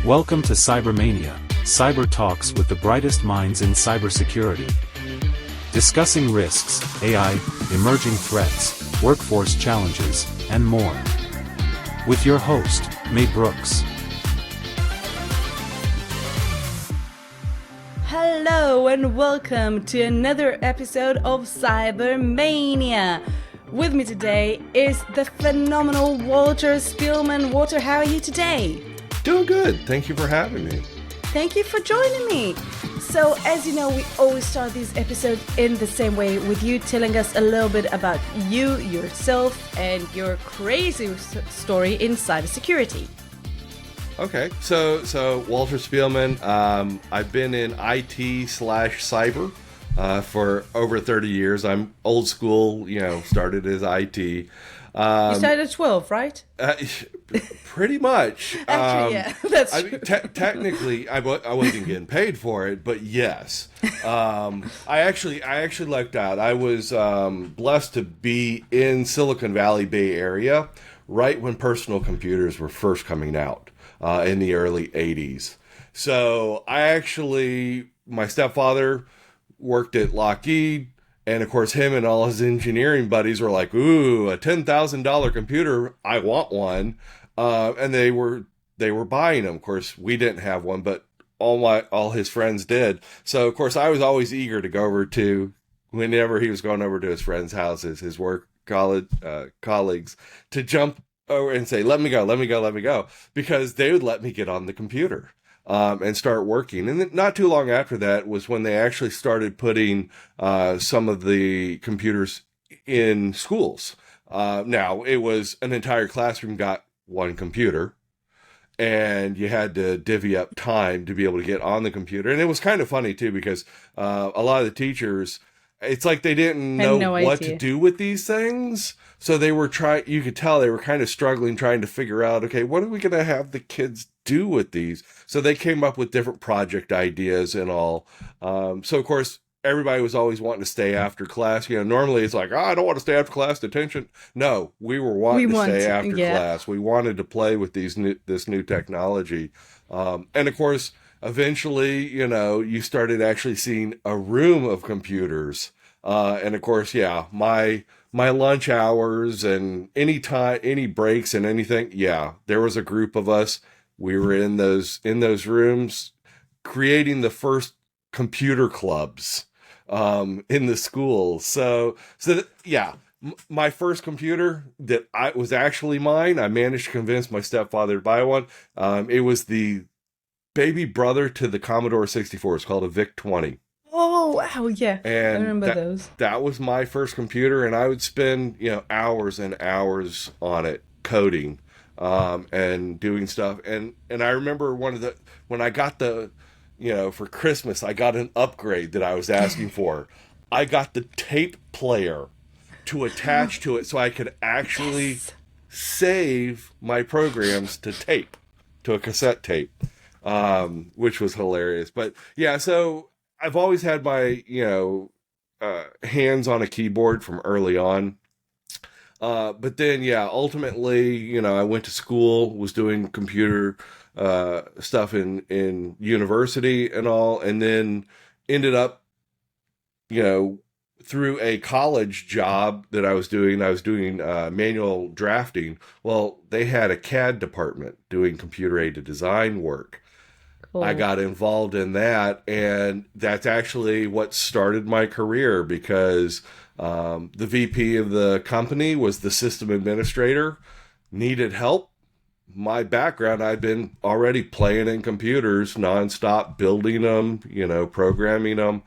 Welcome to CyberMAYnia, cyber talks with the brightest minds in cybersecurity. Discussing risks, AI, emerging threats, workforce challenges, and more. With your host, May Brooks. Hello and welcome to another episode of CyberMAYnia. With me today is the phenomenal Walter Speelman. Walter, how are you today? Doing good. Thank you for having me. Thank you for joining me. So, as you know, we always start these episodes in the same way, with you telling us a little bit about you, yourself, and your crazy story in cybersecurity. Okay, so Walter Speelman. I've been in IT/cyber for over 30 years. I'm old school. Started as IT. You started at 12, right? Pretty much. Actually, yeah, that's true. Technically, I wasn't getting paid for it, but yes. I actually lucked out. I was blessed to be in Silicon Valley Bay Area right when personal computers were first coming out in the early 80s. So my stepfather worked at Lockheed. And of course, him and all his engineering buddies were like, "Ooh, a $10,000 computer! I want one." And they were buying them. Of course, we didn't have one, but all his friends did. So of course, I was always eager to go over to, whenever he was going over to his friends' houses, his work colleagues, to jump over and say, "Let me go," because they would let me get on the computer. And start working. And then not too long after that was when they actually started putting some of the computers in schools. Now, it was an entire classroom got one computer, and you had to divvy up time to be able to get on the computer. And it was kind of funny, too, because a lot of the teachers, it's like they didn't know what to do with these things. So they were you could tell they were kind of struggling, trying to figure out, okay, what are we going to have the kids do with these? So they came up with different project ideas and all. So of course, everybody was always wanting to stay after class. Normally it's like, I don't want to stay after class, detention. No, we were wanting to stay after class. We wanted to play with this new technology. And of course, eventually, you started actually seeing a room of computers. And of course, my lunch hours and any breaks and anything. Yeah, there was a group of us. We were in those rooms creating the first computer clubs, in the school. My first computer that was actually mine, I managed to convince my stepfather to buy one. It was the baby brother to the Commodore 64. It's called a VIC-20. Oh, wow, yeah. And I remember those. That was my first computer, and I would spend, hours and hours on it coding, and doing stuff. And I remember when I got for Christmas, I got an upgrade that I was asking for. I got the tape player to attach to it so I could actually save my programs to a cassette tape, which was hilarious. But yeah, so I've always had my, hands on a keyboard from early on. But then, ultimately, I went to school, was doing computer stuff in university and all, and then ended up, through a college job that I was doing manual drafting. Well, they had a CAD department doing computer-aided design work. Cool. I got involved in that, and that's actually what started my career, because the VP of the company was the system administrator, needed help. My background, I'd been already playing in computers nonstop, building them, programming them.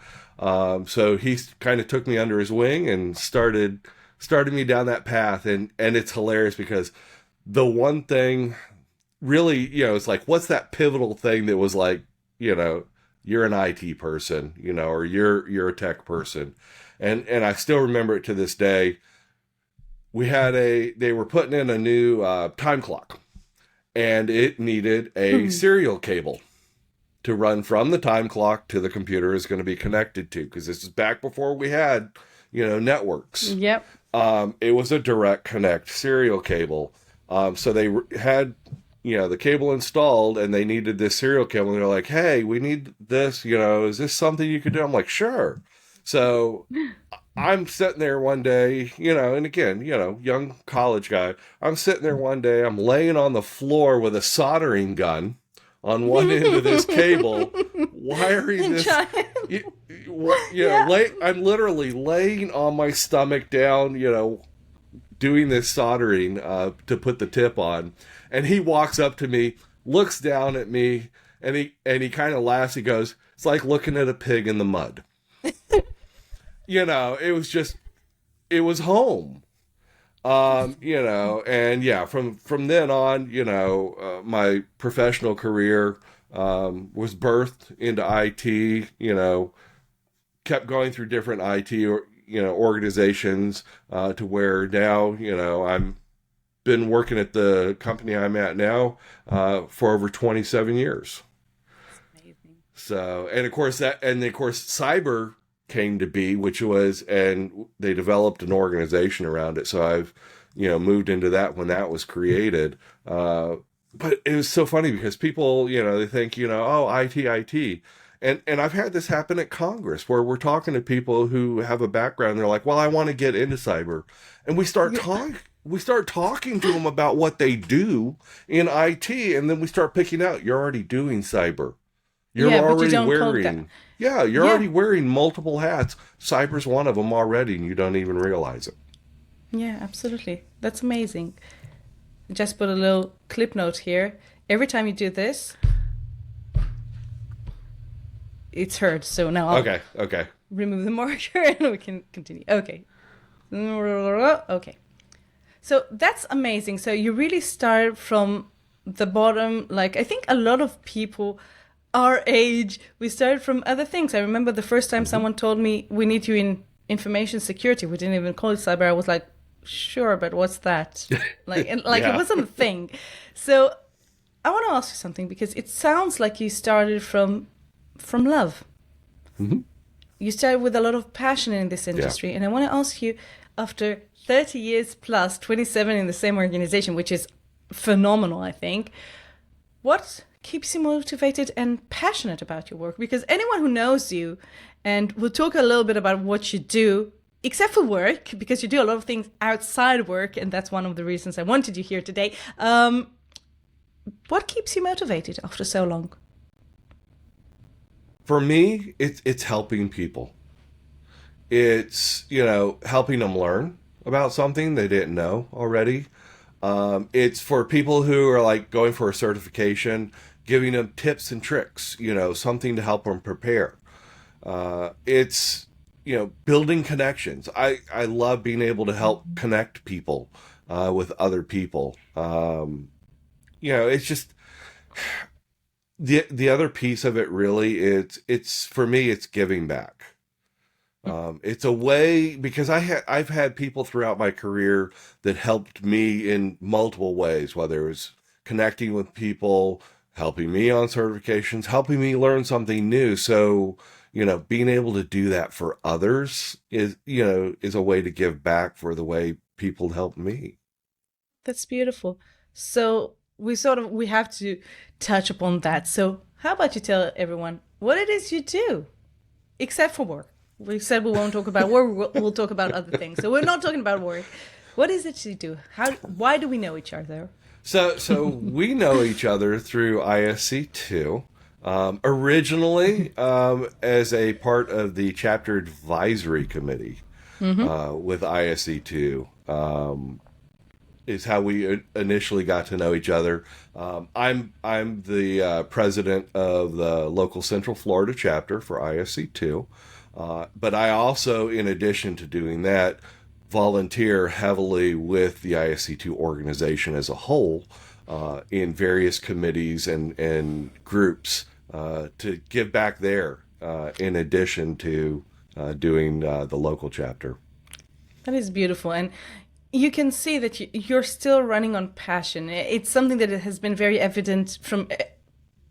So he kind of took me under his wing and started me down that path. And it's hilarious because the one thing really, it's like, what's that pivotal thing that was like, you're an IT person, or you're a tech person. And I still remember it to this day. They were putting in a new time clock, and it needed a serial cable to run from the time clock to the computer is going to be connected to, because this is back before we had, networks. Yep. It was a direct connect serial cable. So they had the cable installed, and they needed this serial cable, and they're like, hey, we need this, is this something you could do? I'm like, sure. So I'm sitting there one day, and again, young college guy, I'm sitting there one day, I'm laying on the floor with a soldering gun on one end of this cable, wiring this, I'm literally laying on my stomach down, doing this soldering to put the tip on. And he walks up to me, looks down at me, and he kind of laughs. He goes, it's like looking at a pig in the mud. It was home. And yeah, from then on, my professional career was birthed into IT, kept going through different IT organizations to where now, I'm been working at the company I'm at now for over 27 years. Amazing. So, and of course cyber came to be, and they developed an organization around it. So I've, moved into that when that was created. But it was so funny because people, they think, oh, IT. And I've had this happen at Congress where we're talking to people who have a background. And they're like, well, I want to get into cyber. And we start talking to them about what they do in IT. And then we start picking out, you're already doing cyber. You're already already wearing multiple hats. Cyber's one of them already, and you don't even realize it. Yeah, absolutely. That's amazing. Just put a little clip note here. Every time you do this, it's heard. So now I'll okay. remove the marker and we can continue. Okay. Okay. So that's amazing. So you really start from the bottom. Like, I think a lot of people our age, we started from other things. I remember the first time someone told me, we need you in information security. We didn't even call it cyber. I was like, sure, but what's that? It wasn't a thing. So I want to ask you something, because it sounds like you started from love. Mm-hmm. You started with a lot of passion in this industry. And I want to ask you, after 30 years plus, 27 in the same organization, which is phenomenal, I think, what keeps you motivated and passionate about your work? Because anyone who knows you, and we'll talk a little bit about what you do, except for work, because you do a lot of things outside work, and that's one of the reasons I wanted you here today. What keeps you motivated after so long? For me, it's helping people. It's, helping them learn about something they didn't know already. It's for people who are like going for a certification, giving them tips and tricks, something to help them prepare. It's, building connections. I love being able to help connect people with other people. It's just the other piece of it really, it's for me, it's giving back. It's a way, because I've had people throughout my career that helped me in multiple ways, whether it was connecting with people, helping me on certifications, helping me learn something new. So, being able to do that for others is a way to give back for the way people helped me. That's beautiful. So we have to touch upon that. So how about you tell everyone what it is you do, except for work? We said we won't talk about work. We'll talk about other things. So we're not talking about work. What is it you do? Why do we know each other? So we know each other through ISC2. Originally, as a part of the chapter advisory committee with ISC2, is how we initially got to know each other. I'm the president of the local Central Florida Chapter for ISC2. But I also, in addition to doing that, volunteer heavily with the ISC2 organization as a whole in various committees and groups to give back there in addition to doing the local chapter. That is beautiful. And you can see that you're still running on passion. It's something that has been very evident from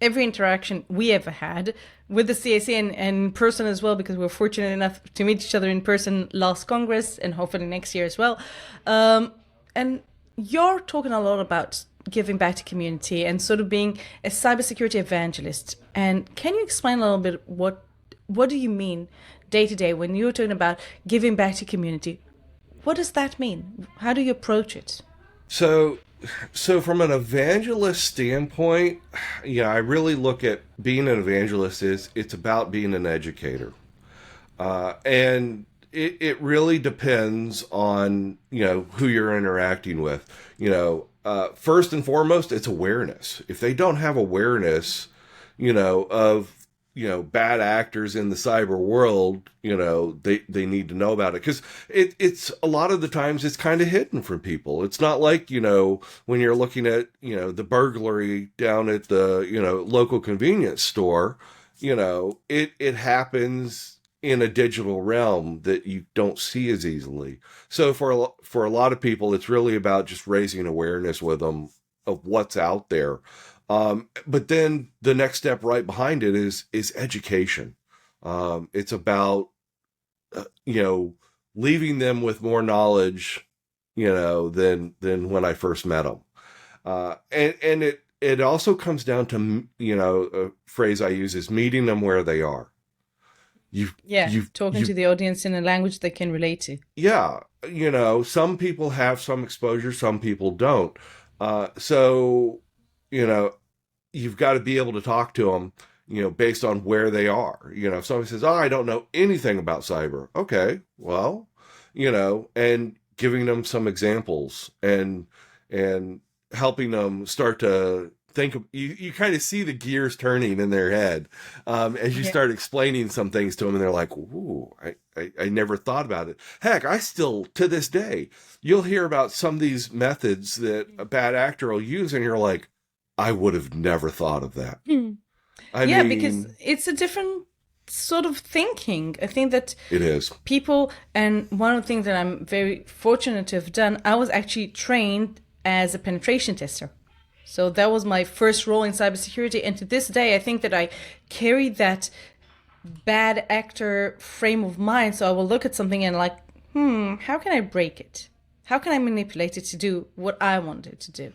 every interaction we ever had with the CAC and in person as well, because we were fortunate enough to meet each other in person last Congress and hopefully next year as well. And you're talking a lot about giving back to community and sort of being a cybersecurity evangelist. And can you explain a little bit what do you mean day to day when you're talking about giving back to community? What does that mean? How do you approach it? So from an evangelist standpoint, yeah, I really look at being an evangelist it's about being an educator. And it really depends on, who you're interacting with. First and foremost, it's awareness. If they don't have awareness, of, bad actors in the cyber world, they need to know about it. Because it's a lot of the times it's kind of hidden from people. It's not like, when you're looking at, the burglary down at the, local convenience store, it happens in a digital realm that you don't see as easily. So for a lot of people, it's really about just raising awareness with them of what's out there. But then the next step right behind it is education. It's about, leaving them with more knowledge, than when I first met them. And it also comes down to, a phrase I use is meeting them where they are. Talking to the audience in a language they can relate to. Yeah. Some people have some exposure, some people don't. So, you've got to be able to talk to them, based on where they are. If somebody says, I don't know anything about cyber. Okay, well, and giving them some examples and helping them start to think of, you kind of see the gears turning in their head as you start explaining some things to them, and they're like, ooh, I never thought about it. Heck, I still, to this day, you'll hear about some of these methods that a bad actor will use, and you're like, I would have never thought of that. I mean, because it's a different sort of thinking. I think that it is. People, and one of the things that I'm very fortunate to have done, I was actually trained as a penetration tester. So that was my first role in cybersecurity. And to this day, I think that I carry that bad actor frame of mind. So I will look at something and like, how can I break it? How can I manipulate it to do what I want it to do?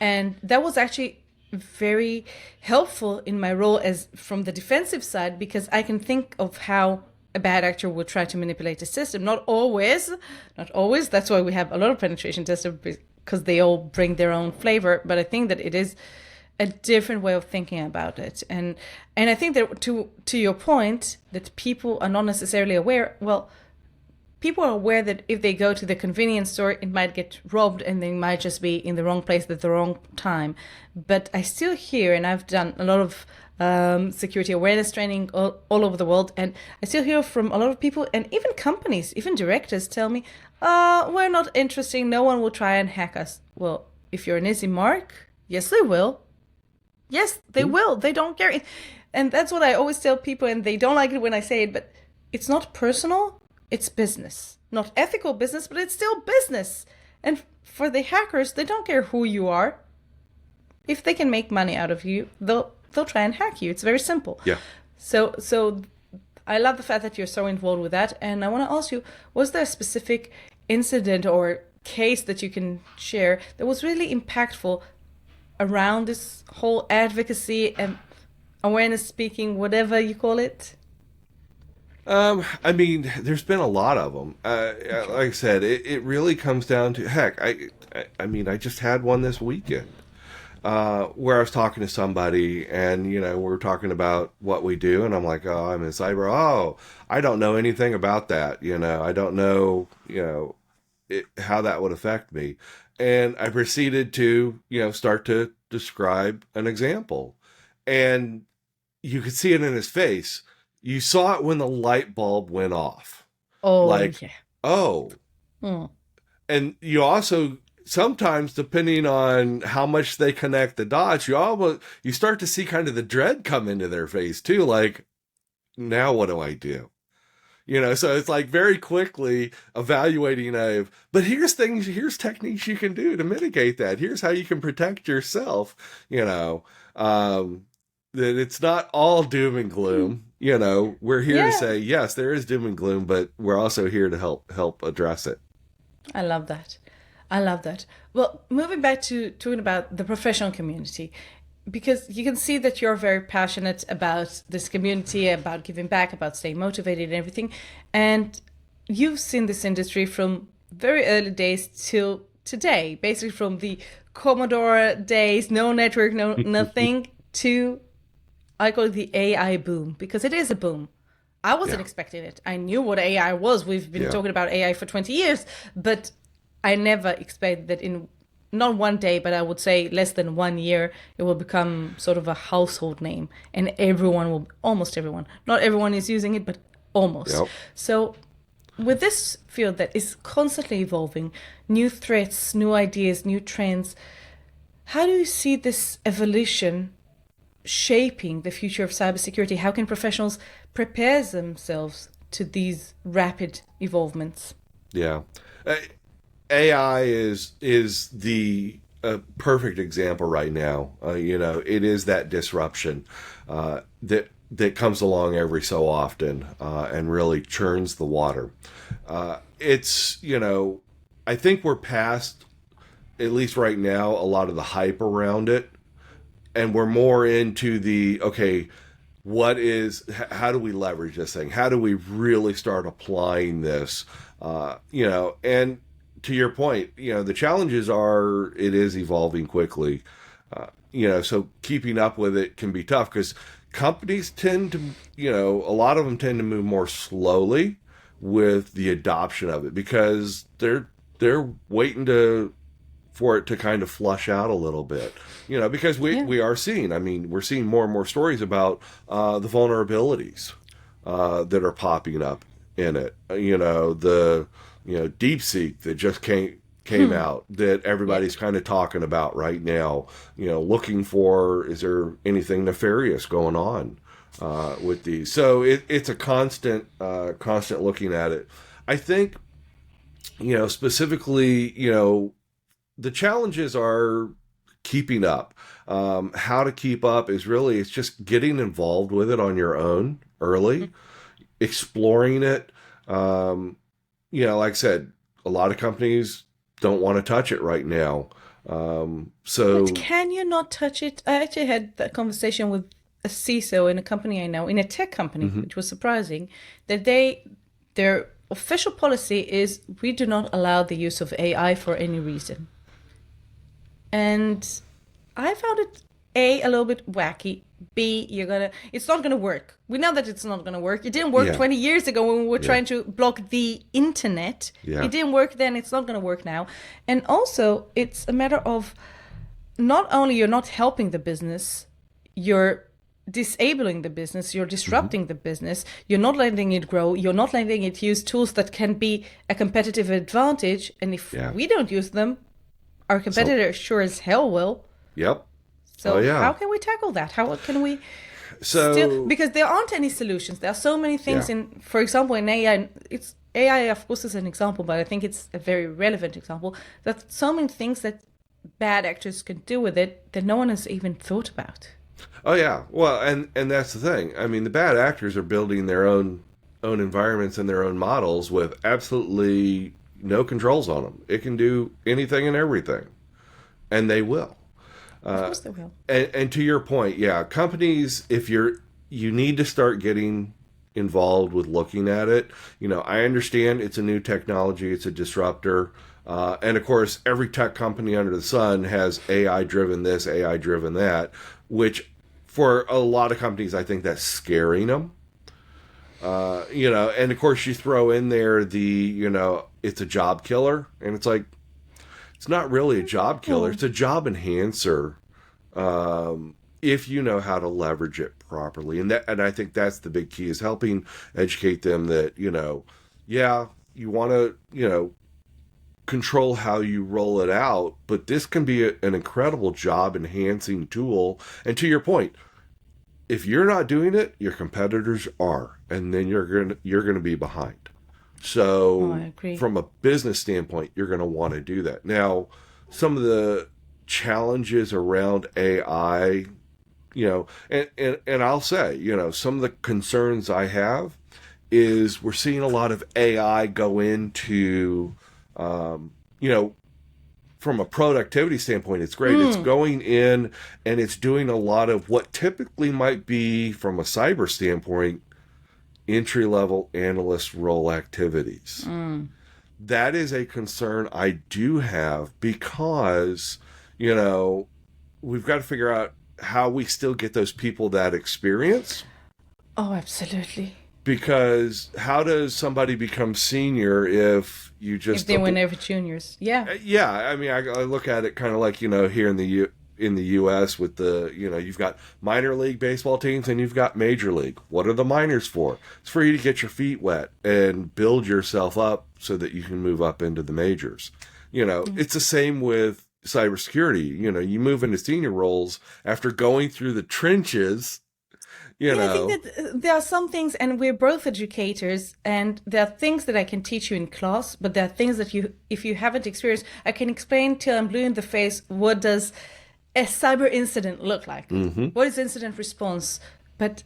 And that was actually very helpful in my role as from the defensive side, because I can think of how a bad actor would try to manipulate the system. Not always. That's why we have a lot of penetration testers, because they all bring their own flavor. But I think that it is a different way of thinking about it. And I think that to your point, that people are not necessarily aware, well, people are aware that if they go to the convenience store, it might get robbed and they might just be in the wrong place at the wrong time. But I still hear, and I've done a lot of security awareness training all over the world, and I still hear from a lot of people, and even companies, even directors tell me, we're not interesting, no one will try and hack us. Well, if you're an easy mark, yes, they will. Yes, they will. They don't care. And that's what I always tell people, and they don't like it when I say it, but it's not personal. It's business. Not ethical business, but it's still business. And for the hackers, they don't care who you are. If they can make money out of you, they'll try and hack you. It's very simple. Yeah. So I love the fact that you're so involved with that. And I want to ask you, was there a specific incident or case that you can share that was really impactful around this whole advocacy and awareness speaking, whatever you call it? I mean, there's been a lot of them. Like I said, it really comes down to, heck, I mean, I just had one this weekend, where I was talking to somebody and, we're talking about what we do. And I'm like, oh, I'm in cyber. Oh, I don't know anything about that. I don't know, how that would affect me. And I proceeded to, start to describe an example, and you could see it in his face. You saw it when the light bulb went off. Oh, like, yeah. Oh. And you also, sometimes, depending on how much they connect the dots, you start to see kind of the dread come into their face too. Like, now what do I do? So it's like very quickly evaluating but here's techniques you can do to mitigate that. Here's how you can protect yourself, that it's not all doom and gloom. We're here to say, yes, there is doom and gloom, but we're also here to help address it. I love that. I love that. Well, moving back to talking about the professional community, because you can see that you're very passionate about this community, about giving back, about staying motivated and everything. And you've seen this industry from very early days till today, basically from the Commodore days, no network, no nothing, to, I call it the AI boom, because it is a boom. I wasn't expecting it. I knew what AI was. We've been talking about AI for 20 years, but I never expected that in not one day, but I would say less than 1 year, it will become sort of a household name, and almost everyone, not everyone is using it, but almost. Yep. So with this field that is constantly evolving, new threats, new ideas, new trends, how do you see this evolution shaping the future of cybersecurity? How can professionals prepare themselves to these rapid evolvements? Yeah. AI is the perfect example right now. It is that disruption that comes along every so often and really churns the water. I think we're past, at least right now, a lot of the hype around it, and we're more into the, okay, how do we leverage this thing? How do we really start applying this? And to your point, the challenges are, it is evolving quickly. So keeping up with it can be tough because companies tend to, a lot of them tend to move more slowly with the adoption of it because they're waiting for it to kind of flush out a little bit, because we are seeing, we're seeing more and more stories about the vulnerabilities that are popping up in it. The DeepSeek that just came out that everybody's kind of talking about right now, looking for, is there anything nefarious going on with these? So it's a constant looking at it. I think, specifically, the challenges are keeping up. How to keep up is really, it's just getting involved with it on your own early, exploring it. Like I said, a lot of companies don't want to touch it right now. But can you not touch it? I actually had that conversation with a CISO in a company I know, in a tech company, which was surprising, that their official policy is we do not allow the use of AI for any reason. And I found it A little bit wacky. B, it's not gonna work. We know that it's not gonna work. It didn't work 20 years ago when we were trying to block the internet. Yeah. It didn't work then, it's not gonna work now. And also, it's a matter of not only you're not helping the business, you're disabling the business, you're disrupting the business, you're not letting it grow, you're not letting it use tools that can be a competitive advantage. And if we don't use them, our competitor sure as hell will. Yep. So how can we tackle that? How can we because there aren't any solutions. There are so many things for example, in AI, AI, of course, is an example, but I think it's a very relevant example. There's so many things that bad actors can do with it that no one has even thought about. Oh yeah. Well, and that's the thing. The bad actors are building their own environments and their own models with absolutely no controls on them. It can do anything and everything, and they will. Of course they will. And to your point, companies, if you need to start getting involved with looking at it. I understand it's a new technology, it's a disruptor. And of course, every tech company under the sun has AI driven this, AI driven that, which for a lot of companies, I think that's scaring them. And of course you throw in there it's a job killer, and it's like, it's not really a job killer. It's a job enhancer if you know how to leverage it properly. And I think that's the big key, is helping educate them that, you want to, control how you roll it out, but this can be an incredible job enhancing tool. And to your point, if you're not doing it, your competitors are, and then you're going to be behind. So I agree. From a business standpoint, you're going to want to do that. Now, some of the challenges around AI, and I'll say, some of the concerns I have is we're seeing a lot of AI go into, from a productivity standpoint, it's great. It's going in and it's doing a lot of what typically might be, from a cyber standpoint, entry-level analyst role activities. That is a concern I do have because, you know, we've got to figure out how we still get those people that experience. Oh, absolutely. Because how does somebody become senior if you just... If they were never juniors. Yeah. Yeah, I mean, I look at it kind of like, you know, here in the U.S. with the, you know, you've got minor league baseball teams and you've got major league. What are the minors for? It's for you to get your feet wet and build yourself up so that you can move up into the majors. You know, it's the same with cybersecurity. You know, you move into senior roles after going through the trenches. You know. I think that there are some things, and we're both educators, and there are things that I can teach you in class, but there are things that if you haven't experienced, I can explain till I'm blue in the face, what does a cyber incident look like? What is incident response? But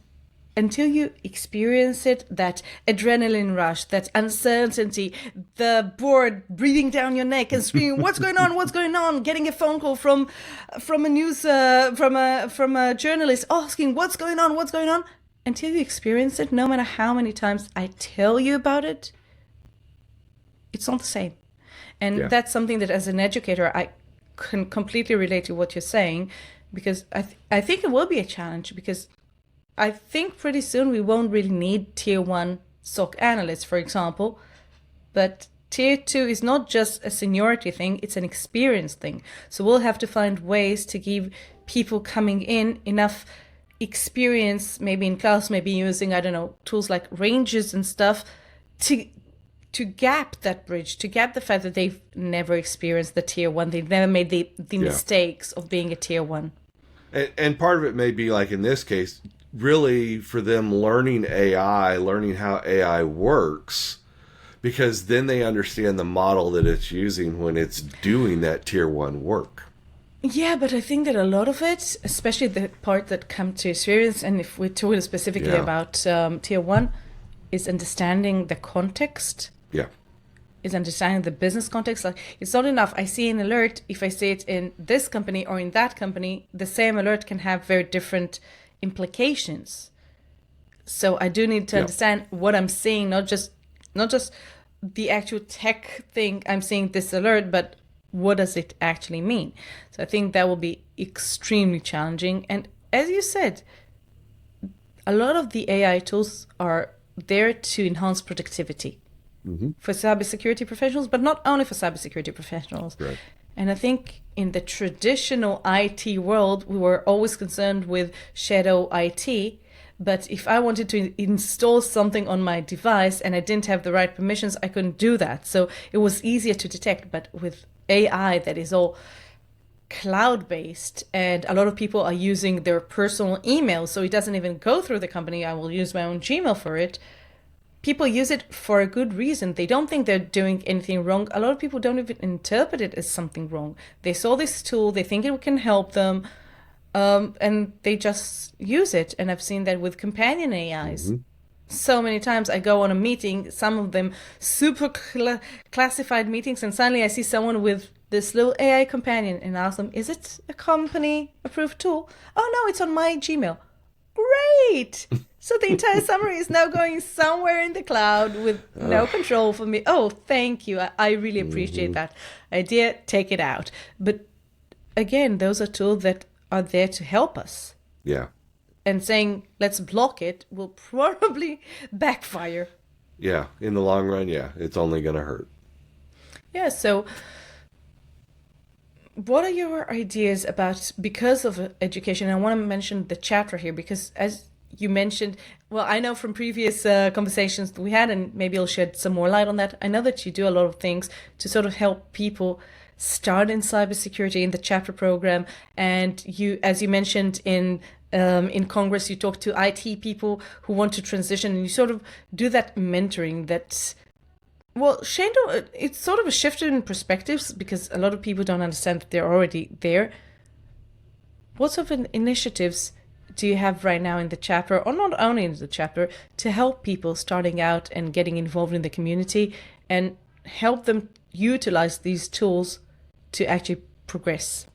until you experience it, that adrenaline rush, that uncertainty, the board breathing down your neck and screaming, "What's going on? What's going on?" Getting a phone call from a news from a journalist asking, "What's going on? What's going on?" Until you experience it, no matter how many times I tell you about it, it's not the same. And that's something that, as an educator, I can completely relate to what you're saying, because I think it will be a challenge, because I think pretty soon we won't really need tier 1 SOC analysts, for example, but tier 2 is not just a seniority thing, it's an experience thing. So we'll have to find ways to give people coming in enough experience, maybe in class, maybe using, I don't know, tools like ranges and stuff, to gap that bridge, to gap the fact that they've never experienced the tier 1, they've never made the mistakes of being a tier 1. And part of it may be, like in this case, really for them learning AI, learning how AI works, because then they understand the model that it's using when it's doing that tier 1 work. Yeah, but I think that a lot of it, especially the part that comes to experience, and if we're talking specifically about tier 1, is understanding the context. Yeah. Is understanding the business context. Like, it's not enough. I see an alert. If I see it in this company or in that company, the same alert can have very different implications. So I do need to understand what I'm seeing, not just the actual tech thing. I'm seeing this alert, but what does it actually mean? So I think that will be extremely challenging. And as you said, a lot of the AI tools are there to enhance productivity for cybersecurity professionals, but not only for cybersecurity professionals. Right. And I think in the traditional IT world, we were always concerned with shadow IT. But if I wanted to install something on my device and I didn't have the right permissions, I couldn't do that. So it was easier to detect. But with AI, that is all cloud-based, and a lot of people are using their personal email, so it doesn't even go through the company. I will use my own Gmail for it. People use it for a good reason. They don't think they're doing anything wrong. A lot of people don't even interpret it as something wrong. They saw this tool, they think it can help them, and they just use it. And I've seen that with companion AIs. So many times I go on a meeting, some of them super classified meetings, and suddenly I see someone with this little AI companion and ask them, is it a company approved tool? Oh no, it's on my Gmail. Great! So the entire summary is now going somewhere in the cloud with no control for me. Oh, thank you. I really appreciate that idea. Take it out. But again, those are tools that are there to help us. Yeah. And saying, let's block it, will probably backfire. Yeah. In the long run, yeah. It's only going to hurt. Yeah. So what are your ideas about, because of education? I want to mention the chapter here, because as you mentioned, well, I know from previous conversations that we had, and maybe you'll shed some more light on that. I know that you do a lot of things to sort of help people start in cybersecurity in the chapter program. And you, as you mentioned in Congress, you talk to IT people who want to transition, and you sort of do that mentoring that, well, Shando, it's sort of a shift in perspectives because a lot of people don't understand that they're already there. What sort of initiatives do you have right now in the chapter, or not only in the chapter, to help people starting out and getting involved in the community and help them utilize these tools to actually progress?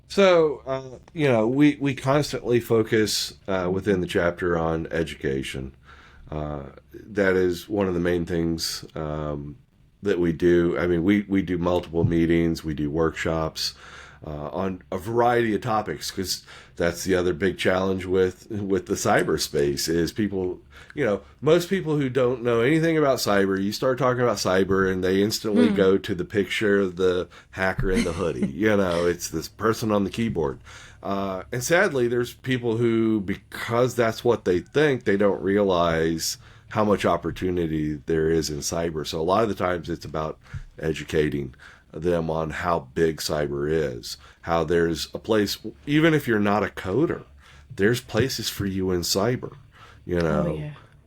So, we constantly focus within the chapter on education. That is one of the main things that we do. I mean, we do multiple meetings, we do workshops on a variety of topics, because that's the other big challenge with the cyberspace is people, most people who don't know anything about cyber, you start talking about cyber and they instantly go to the picture of the hacker in the hoodie. It's this person on the keyboard. And sadly, there's people who, because that's what they think, they don't realize how much opportunity there is in cyber. So a lot of the times it's about educating them on how big cyber is, how there's a place, even if you're not a coder, there's places for you in cyber.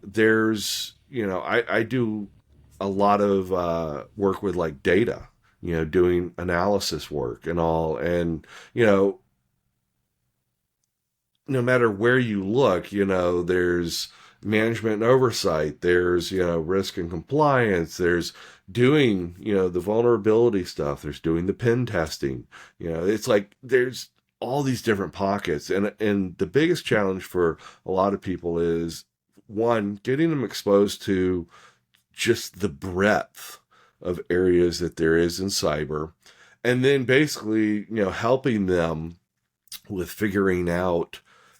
There's, I do a lot of work with like data, doing analysis work and all. And, no matter where you look, there's management and oversight, there's, risk and compliance, there's doing, the vulnerability stuff, there's doing the pen testing, it's like there's all these different pockets. And the biggest challenge for a lot of people is, one, getting them exposed to just the breadth of areas that there is in cyber. And then basically, helping them with figuring out,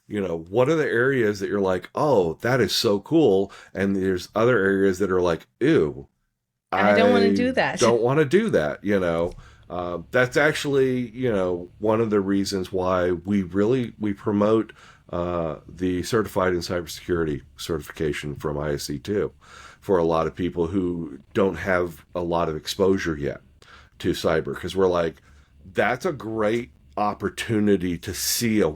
what are the areas that you're like, oh, that is so cool. And there's other areas that are like, ew, I don't want to do that. Don't want to do that. That's actually, one of the reasons why we promote the Certified in Cybersecurity certification from ISC2 for a lot of people who don't have a lot of exposure yet to cyber, because we're like, that's a great opportunity to see a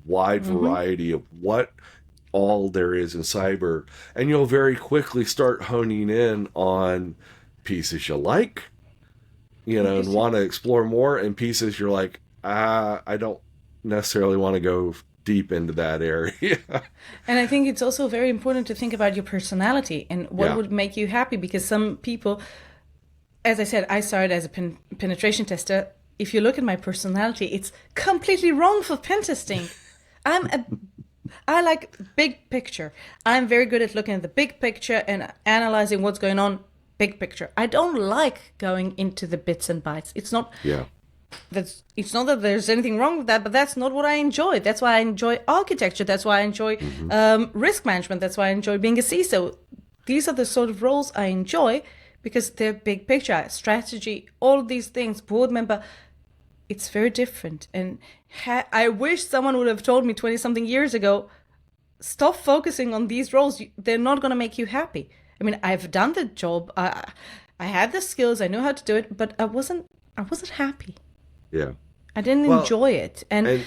wide variety of what all there is in cyber, and you'll very quickly start honing in on pieces you like, and want to explore more, and pieces you're like, I don't necessarily want to go deep into that area. And I think it's also very important to think about your personality and what would make you happy, because some people, as I said, I started as a penetration tester. If you look at my personality, it's completely wrong for pen testing. I like big picture. I'm very good at looking at the big picture and analyzing what's going on, big picture. I don't like going into the bits and bytes. It's not it's not that there's anything wrong with that, but that's not what I enjoy. That's why I enjoy architecture. That's why I enjoy risk management. That's why I enjoy being a CISO. These are the sort of roles I enjoy because they're big picture, strategy, all of these things, board member. It's very different. And I wish someone would have told me 20-something years ago, stop focusing on these roles. They're not going to make you happy. I mean, I've done the job. I had the skills. I knew how to do it, but I wasn't happy. Yeah. I didn't enjoy it. And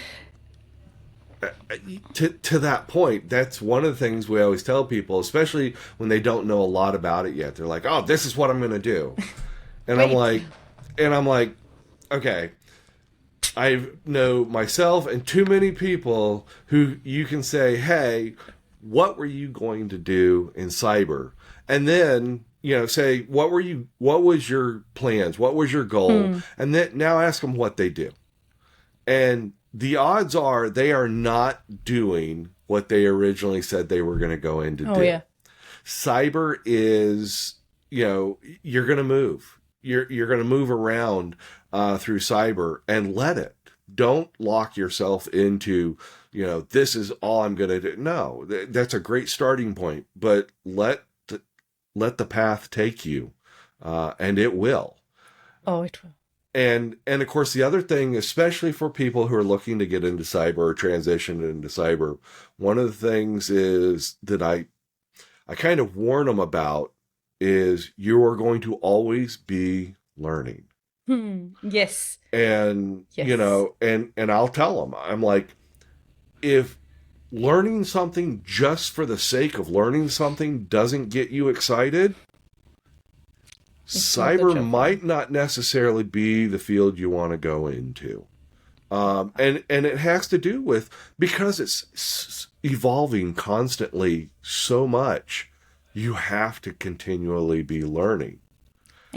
to that point, that's one of the things we always tell people, especially when they don't know a lot about it yet. They're like, oh, this is what I'm going to do. And I'm like, okay, I know myself and too many people who you can say, hey, what were you going to do in cyber? And then, say, what was your plans? What was your goal? And then now ask them what they do. And the odds are they are not doing what they originally said they were going to go in to do. Yeah. Cyber is, you're going to move. You're going to move around through cyber, and let it. Don't lock yourself into, this is all I'm going to do. No, that's a great starting point, but let the path take you, and it will. Oh, it will. And of course, the other thing, especially for people who are looking to get into cyber or transition into cyber, one of the things is that I kind of warn them about is you are going to always be learning. Yes. And, and I'll tell them, I'm like, if learning something just for the sake of learning something doesn't get you excited, cyber might not necessarily be the field you want to go into. And it has to do with, because it's evolving constantly so much, you have to continually be learning.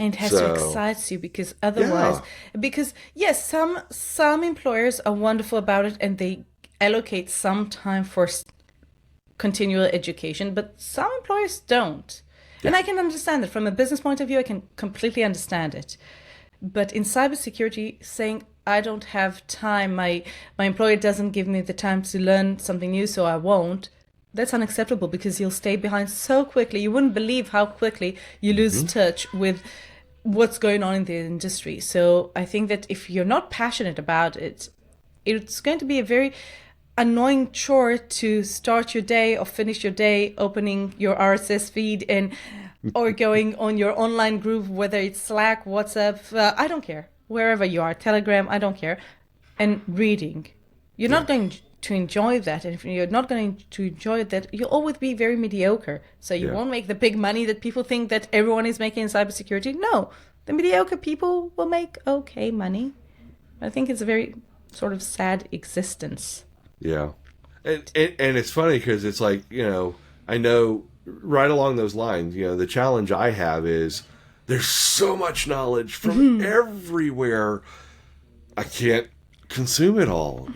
And it has to excite you, because otherwise, because yes, some employers are wonderful about it and they allocate some time for continual education, but some employers don't. And I can understand that from a business point of view. I can completely understand it. But in cybersecurity, saying I don't have time, my employer doesn't give me the time to learn something new, so I won't, that's unacceptable, because you'll stay behind so quickly. You wouldn't believe how quickly you lose touch with what's going on in the industry. So I think that if you're not passionate about it, it's going to be a very annoying chore to start your day or finish your day opening your RSS feed and or going on your online group, whether it's Slack, WhatsApp, I don't care, wherever you are, Telegram, I don't care, and reading. You're not going to enjoy that, and if you're not going to enjoy that, you'll always be very mediocre. So you won't make the big money that people think that everyone is making in cybersecurity. No, the mediocre people will make okay money. I think it's a very sort of sad existence. Yeah. And it's funny because it's like, I know right along those lines, the challenge I have is there's so much knowledge from everywhere. I can't consume it all,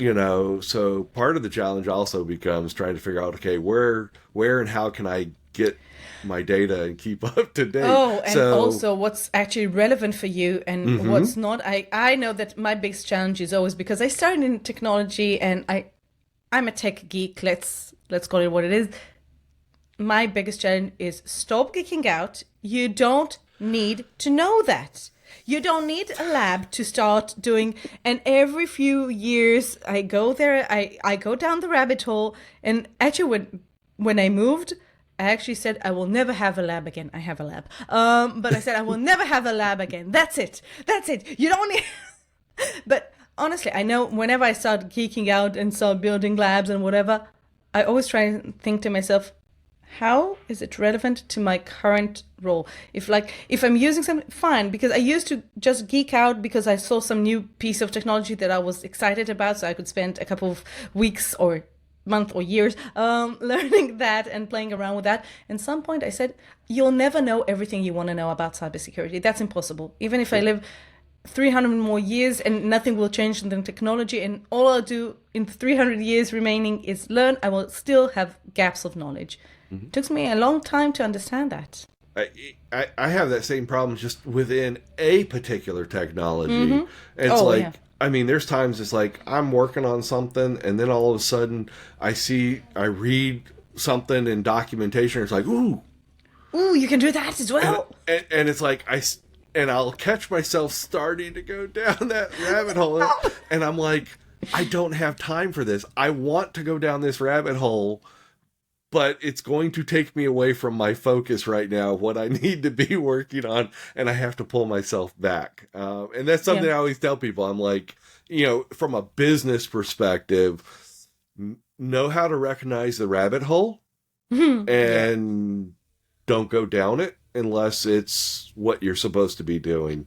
so part of the challenge also becomes trying to figure out, okay, where and how can I get my data and keep up to date. Also what's actually relevant for you and what's not. I know that my biggest challenge is always, because I started in technology and I'm a tech geek, let's call it what it is. My biggest challenge is stop geeking out. You don't need to know that. You don't need a lab to start doing. And every few years I go there, I go down the rabbit hole. And actually when I moved, I actually said, I will never have a lab again. I have a lab. But I said, I will never have a lab again. That's it. You don't need... But honestly, I know whenever I start geeking out and start building labs and whatever, I always try and think to myself, how is it relevant to my current role? If I'm using something, fine, because I used to just geek out because I saw some new piece of technology that I was excited about, so I could spend a couple of weeks or month or years learning that and playing around with that. And some point I said, you'll never know everything you want to know about cybersecurity. That's impossible. Even if I live 300 more years and nothing will change in the technology, and all I'll do in 300 years remaining is learn, I will still have gaps of knowledge. It took me a long time to understand that. I have that same problem just within a particular technology. It's there's times it's like I'm working on something and then all of a sudden I read something in documentation. It's like, ooh, you can do that as well. And it's like I'll catch myself starting to go down that rabbit hole. And I'm like, I don't have time for this. I want to go down this rabbit hole, but it's going to take me away from my focus right now, what I need to be working on, and I have to pull myself back. And that's something I always tell people. I'm like, from a business perspective, know how to recognize the rabbit hole and don't go down it unless it's what you're supposed to be doing.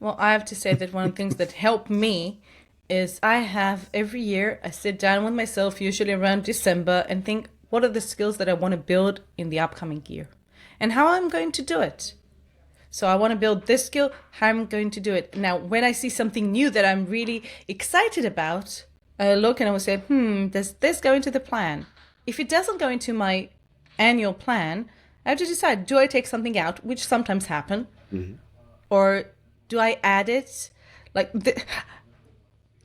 Well, I have to say that one of the things that helped me is every year, I sit down with myself, usually around December, and think, what are the skills that I want to build in the upcoming year? And how I'm going to do it. So I want to build this skill, how I'm going to do it. Now, when I see something new that I'm really excited about, I look and I will say, does this go into the plan? If it doesn't go into my annual plan, I have to decide, do I take something out, which sometimes happen, or do I add it? It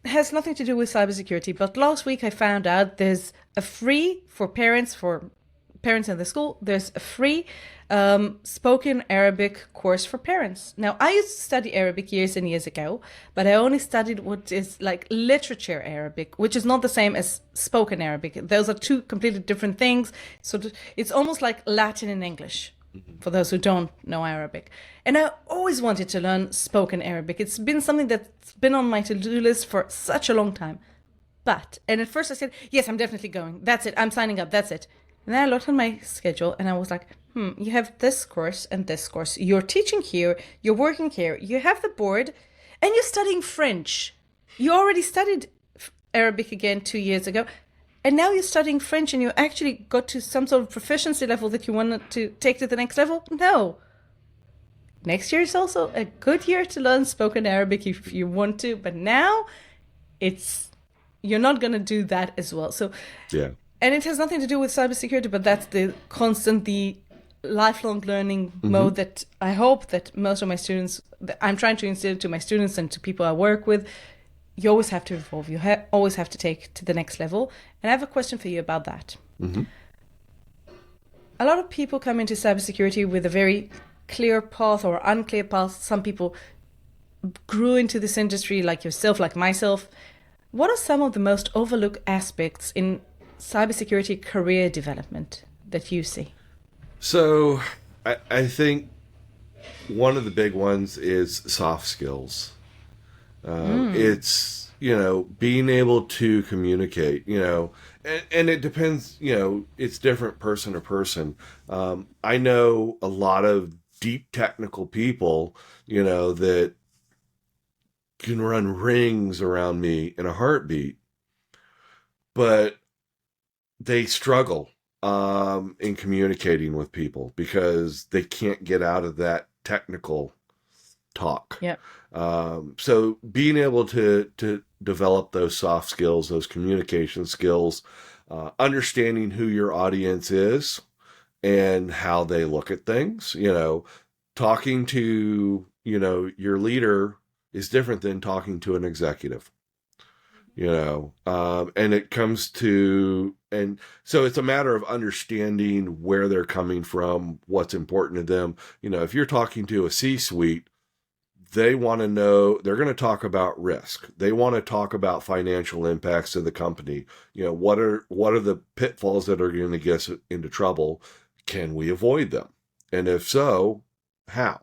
has nothing to do with cybersecurity, but last week I found out there's a free, for parents in the school, there's a free spoken Arabic course for parents. Now, I used to study Arabic years and years ago, but I only studied what is like literature Arabic, which is not the same as spoken Arabic. Those are two completely different things. So it's almost like Latin and English, for those who don't know Arabic. And I always wanted to learn spoken Arabic. It's been something that's been on my to-do list for such a long time. And at first I said, yes, I'm definitely going. That's it. I'm signing up. That's it. And then I looked at my schedule and I was like, you have this course and this course. You're teaching here. You're working here. You have the board and you're studying French. You already studied Arabic again 2 years ago. And now you're studying French and you actually got to some sort of proficiency level that you wanted to take to the next level? No. next year is also a good year to learn spoken Arabic if you want to, but now you're not going to do that as well. So, Yeah. and it has nothing to do with cybersecurity, but that's the lifelong learning mode that I hope that most of my students, that I'm trying to instill to my students and to people I work with. You always have to evolve. You always have to take to the next level. And I have a question for you about that. A lot of people come into cybersecurity with a very clear path or unclear path. Some people grew into this industry like yourself, like myself. What are some of the most overlooked aspects in cybersecurity career development that you see? So I think one of the big ones is soft skills. It's, being able to communicate, and it depends, it's different person to person. I know a lot of deep technical people, that can run rings around me in a heartbeat, but they struggle in communicating with people because they can't get out of that technical talk. Yeah. So being able to develop those soft skills, those communication skills, understanding who your audience is and how they look at things, talking to, your leader is different than talking to an executive, and it comes to, and so it's a matter of understanding where they're coming from, what's important to them. If you're talking to a C-suite, they want to know, they're going to talk about risk. They want to talk about financial impacts to the company. What are the pitfalls that are going to get us into trouble? Can we avoid them? And if so, how?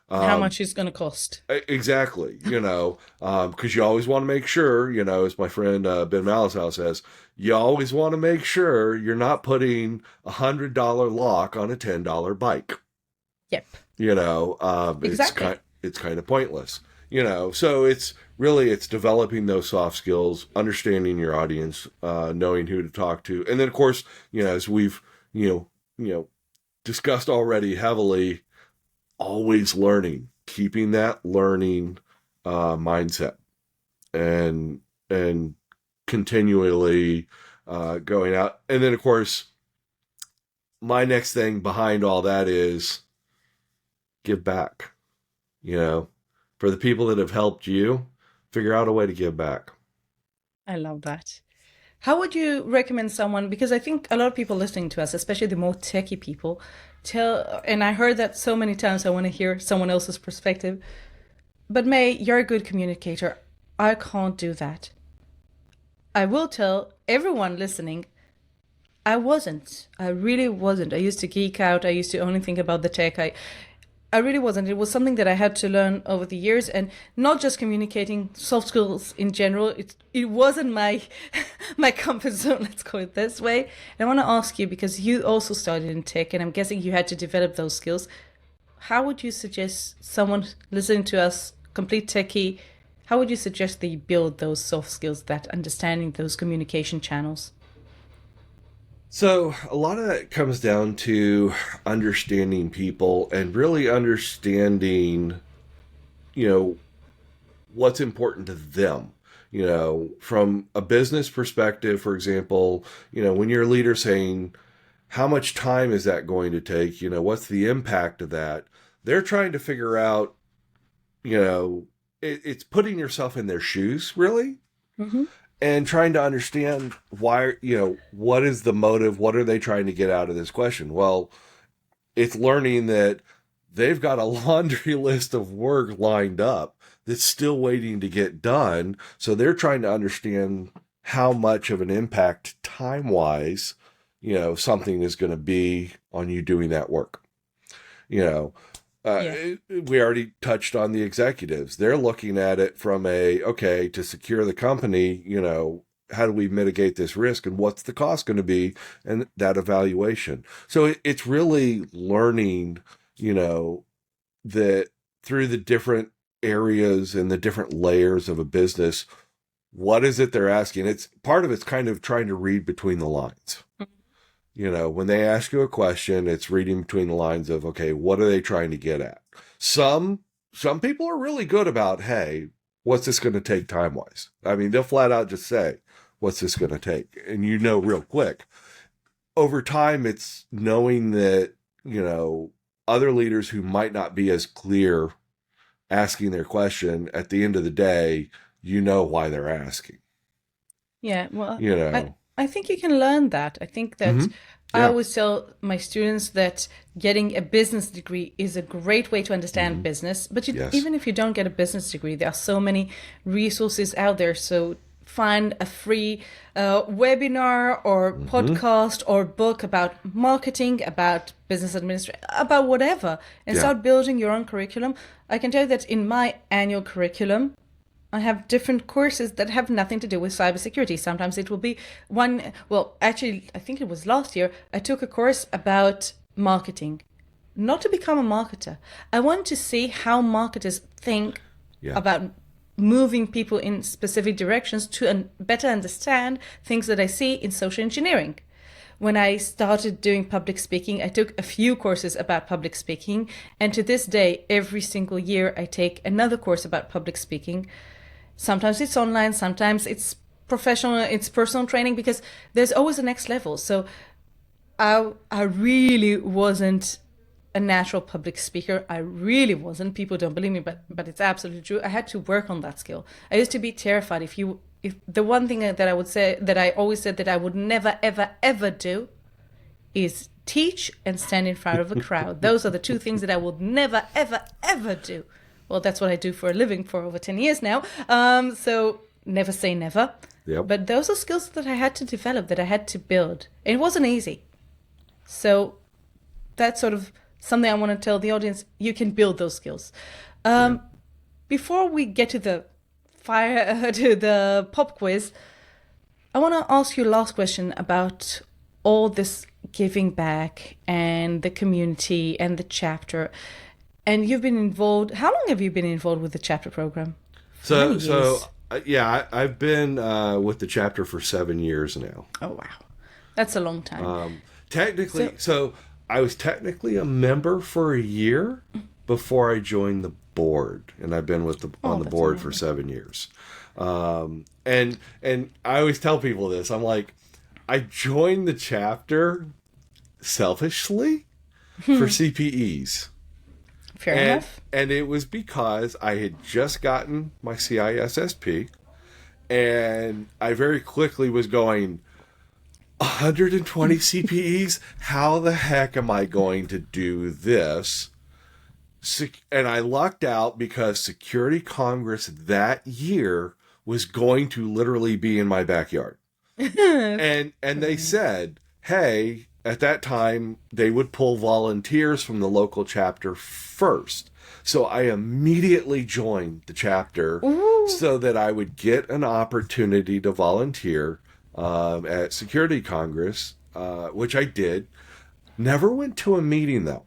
How much is going to cost? Exactly. Because you always want to make sure, as my friend Ben Malisow says, you always want to make sure you're not putting $100 lock on a $10 bike. Yep. Exactly. It's kind of pointless, so it's developing those soft skills, understanding your audience, knowing who to talk to. And then of course, as we've, discussed already heavily, always learning, keeping that learning, mindset and continually, going out. And then of course, my next thing behind all that is give back. For the people that have helped you, figure out a way to give back. I love that. How would you recommend someone, because I think a lot of people listening to us, especially the more techie people, and I heard that so many times, I want to hear someone else's perspective. But May, you're a good communicator. I can't do that. I will tell everyone listening, I wasn't. I really wasn't. I used to geek out. I used to only think about the tech. I really wasn't. It was something that I had to learn over the years, and not just communicating, soft skills in general. It wasn't my comfort zone, let's call it this way. And I want to ask you, because you also started in tech, and I'm guessing you had to develop those skills. How would you suggest someone listening to us, complete techie, how would you suggest they build those soft skills, that understanding those communication channels? So a lot of that comes down to understanding people and really understanding, what's important to them. From a business perspective, for example, when your leader's saying, how much time is that going to take? What's the impact of that? They're trying to figure out, it's putting yourself in their shoes, really. Mm-hmm. And trying to understand why, what is the motive? What are they trying to get out of this question? Well, it's learning that they've got a laundry list of work lined up that's still waiting to get done. So they're trying to understand how much of an impact time-wise, something is going to be on you doing that work. We already touched on the executives. They're looking at it from to secure the company, how do we mitigate this risk and what's the cost going to be, and that evaluation. So it's really learning, that through the different areas and the different layers of a business, what is it they're asking? It's part of it's kind of trying to read between the lines. When they ask you a question, it's reading between the lines of, okay, what are they trying to get at? Some people are really good about, hey, what's this going to take time-wise? I mean, they'll flat out just say, what's this going to take? And real quick. Over time, it's knowing that, other leaders who might not be as clear asking their question, at the end of the day, why they're asking. Yeah, well, I think you can learn that. I think that I always tell my students that getting a business degree is a great way to understand business. But even if you don't get a business degree, there are so many resources out there. So find a free webinar or podcast or book about marketing, about business administration, about whatever, and start building your own curriculum. I can tell you that in my annual curriculum, I have different courses that have nothing to do with cybersecurity. Sometimes it will be actually, I think it was last year, I took a course about marketing. Not to become a marketer. I want to see how marketers think about moving people in specific directions to better understand things that I see in social engineering. When I started doing public speaking, I took a few courses about public speaking. And to this day, every single year, I take another course about public speaking. Sometimes it's online, sometimes it's professional, it's personal training, because there's always a next level. So I really wasn't a natural public speaker. I really wasn't. People don't believe me, but it's absolutely true. I had to work on that skill. I used to be terrified. If the one thing that I would say, that I always said that I would never, ever, ever do is teach and stand in front of a crowd. Those are the two things that I would never, ever, ever do. Well, that's what I do for a living for over 10 years now. So never say never. Yep. But those are skills that I had to develop, that I had to build. It wasn't easy. So that's sort of something I want to tell the audience. You can build those skills. Before we get to the to the pop quiz, I want to ask you a last question about all this giving back and the community and the chapter. And you've been involved. How long have you been involved with the chapter program? I've been with the chapter for 7 years now. Oh, wow. That's a long time. Technically, so I was technically a member for a year before I joined the board, and I've been on the board for 7 years. And I always tell people this. I'm like, I joined the chapter selfishly for CPEs. Fair enough. And it was because I had just gotten my CISSP, and I very quickly was going, 120 CPEs? How the heck am I going to do this? And I lucked out because Security Congress that year was going to literally be in my backyard. and they said, hey, at that time, they would pull volunteers from the local chapter first. So I immediately joined the chapter so that I would get an opportunity to volunteer at Security Congress, which I did. Never went to a meeting, though.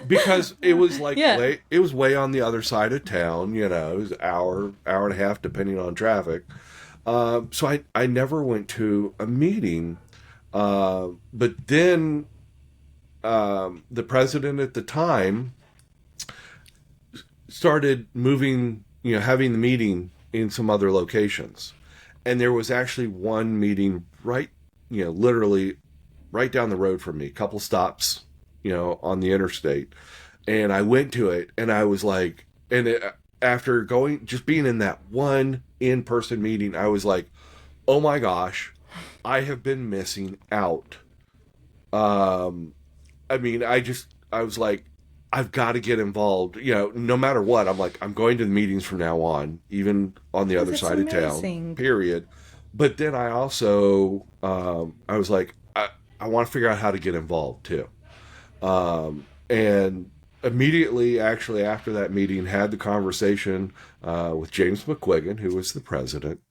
Because it was it was way on the other side of town. It was an hour and a half, depending on traffic. So I never went to a meeting. But then the president at the time started moving, having the meeting in some other locations. And there was actually one meeting literally right down the road from me, a couple stops, on the interstate. And I went to it, and I was like, after just being in that one in-person meeting, I was like, oh my gosh, I have been missing out. I was like, I've got to get involved. No matter what, I'm like, I'm going to the meetings from now on, even on the other side of town, period. But then I also, I was like, I want to figure out how to get involved too. And immediately, actually, after that meeting, had the conversation with James McQuiggan, who was the president.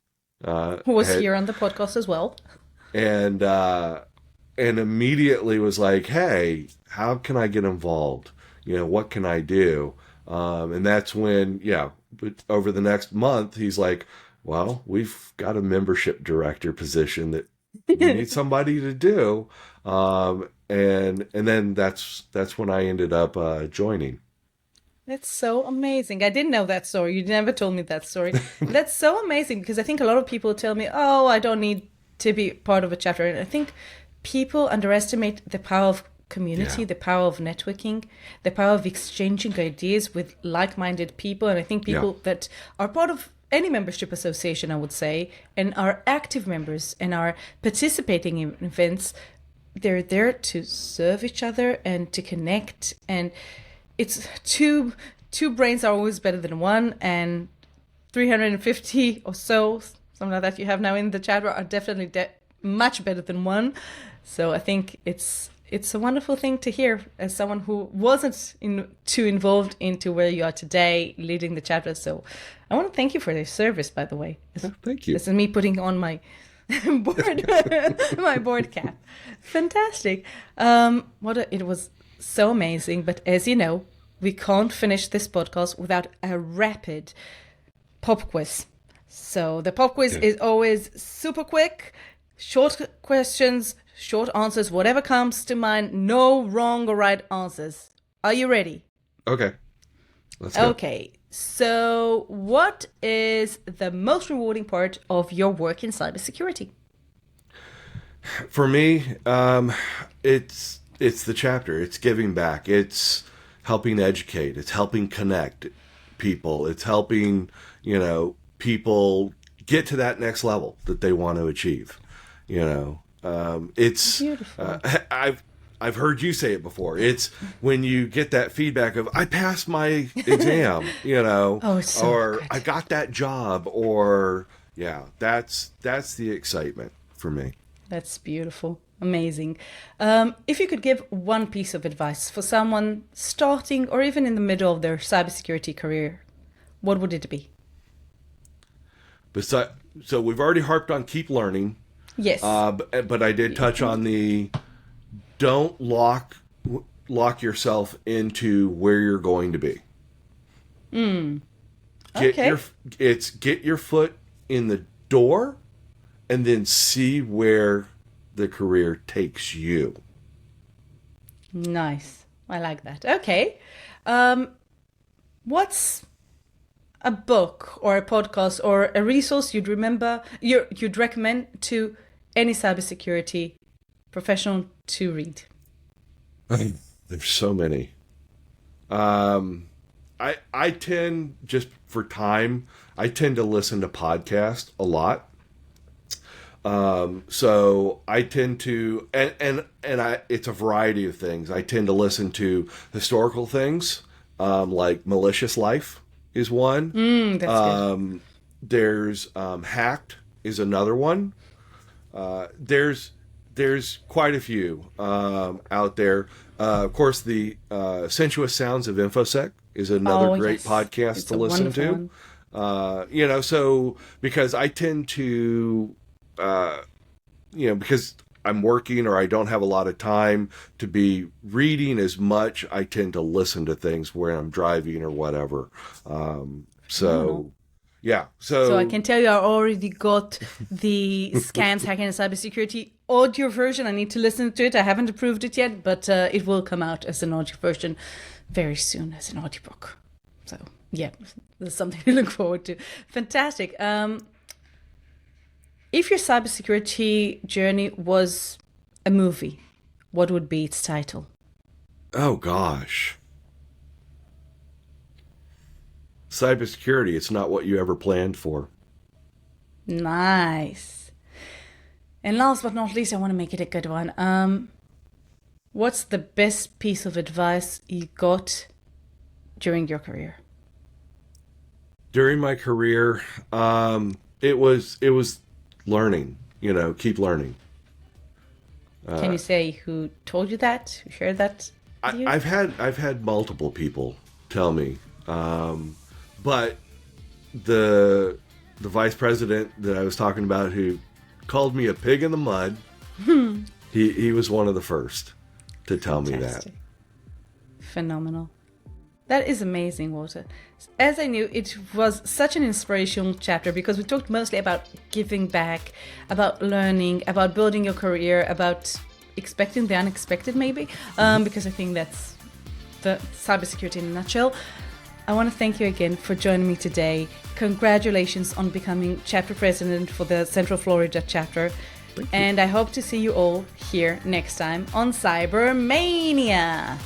Who was here on the podcast as well. And immediately was like, hey, how can I get involved? What can I do? And that's when, but over the next month, he's like, well, we've got a membership director position that you need somebody to do. And then that's when I ended up joining. That's so amazing. I didn't know that story. You never told me that story. That's so amazing because I think a lot of people tell me, oh, I don't need to be part of a chapter. And I think people underestimate the power of community, the power of networking, the power of exchanging ideas with like-minded people. And I think people that are part of any membership association, I would say, and are active members and are participating in events, they're there to serve each other and to connect. And it's two brains are always better than one, and 350 or so, something like that you have now in the chat are definitely much better than one. So I think it's a wonderful thing to hear as someone who wasn't too involved into where you are today, leading the chapter. So I want to thank you for your service, by the way. Thank you. This is me putting on my my board cap. Fantastic. It was so amazing. But as you know, we can't finish this podcast without a rapid pop quiz. So the pop quiz is always super quick, short questions, short answers, whatever comes to mind. No wrong or right answers. Are you ready? Okay. Let's go. Okay. So what is the most rewarding part of your work in cybersecurity? For me, it's the chapter. It's giving back. It's helping educate. It's helping connect people. It's helping, people get to that next level that they want to achieve. It's beautiful. I've heard you say it before. It's when you get that feedback of I passed my exam, it's so or good. I got that job, or that's the excitement for me. That's beautiful. Amazing. If you could give one piece of advice for someone starting or even in the middle of their cybersecurity career, what would it be? So we've already harped on keep learning. Yes. But I did touch on the don't lock yourself into where you're going to be. Get your foot in the door and then see where the career takes you. Nice. I like that. Okay. What's a book or a podcast or a resource you'd recommend to any cybersecurity professional to read? There's so many. I tend, just for time, I tend to listen to podcasts a lot. So I tend to, it's a variety of things. I tend to listen to historical things, like Malicious Life is one. That's good. There's Hacked is another one. There's quite a few out there. Of course, the Sensuous Sounds of InfoSec is another great podcast to listen to. So because I tend to, because I'm working or I don't have a lot of time to be reading as much, I tend to listen to things where I'm driving or whatever. So I can tell you I already got the Scams, Hacking and Cybersecurity audio version. I need to listen to it. I haven't approved it yet, but it will come out as an audio version very soon as an audiobook. So there's something to look forward to. Fantastic. If your cybersecurity journey was a movie, what would be its title? Oh, gosh. Cybersecurity, it's not what you ever planned for. Nice. And last but not least, I want to make it a good one. What's the best piece of advice you got during your career? During my career, it was learning, keep learning. Can you say who told you that? Who shared that with you? I've had multiple people tell me, but the vice president that I was talking about who called me a pig in the mud, he was one of the first to tell me that. Phenomenal. That is amazing, Walter. As I knew, it was such an inspirational chapter because we talked mostly about giving back, about learning, about building your career, about expecting the unexpected maybe, because I think that's the cybersecurity in a nutshell. I want to thank you again for joining me today. Congratulations on becoming chapter president for the Central Florida Chapter. And I hope to see you all here next time on CyberMAYnia.